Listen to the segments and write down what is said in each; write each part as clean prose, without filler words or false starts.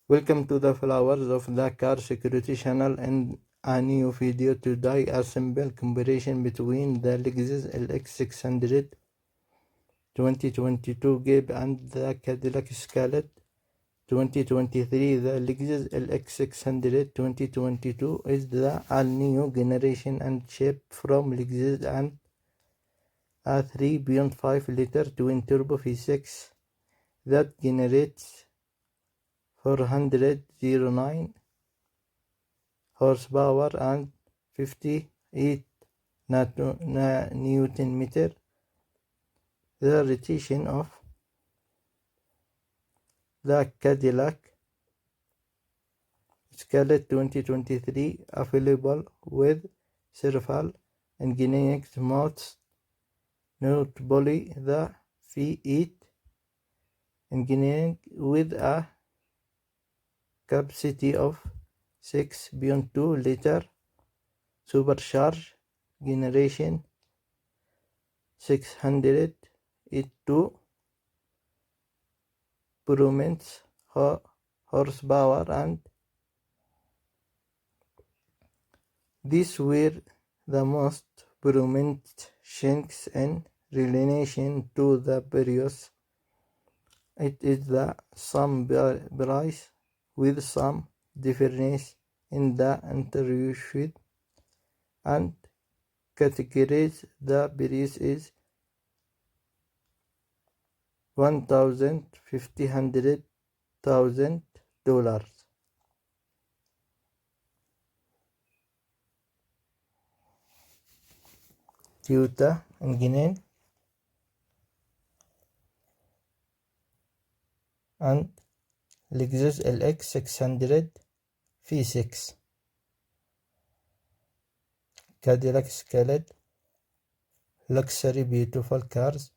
Welcome to the Flowers of the Car Security channel and a new video. Today a simple comparison between the Lexus LX600 2022 Gabe and the Cadillac Escalade 2023. The Lexus LX600 2022 is the all-new generation and shape from Lexus and a 3.5-liter twin-turbo V6 that generates 409 horsepower and 58 Newton meter. The retention of the Cadillac Escalade 2023 available with several engineering modes, notably the V8 engineering with a capacity of 6.2-liter supercharged generation 682 bromance horsepower, and these were the most prominent changes in relation to the previous. It is the same price with some difference in the interior and categories. The price is $1,500,000. Toyota engine and Lexus LX600 V6, Cadillac Escalade, luxury beautiful cars.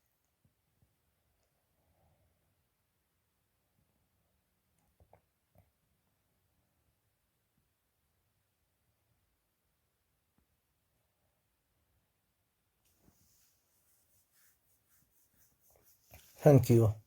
Thank you.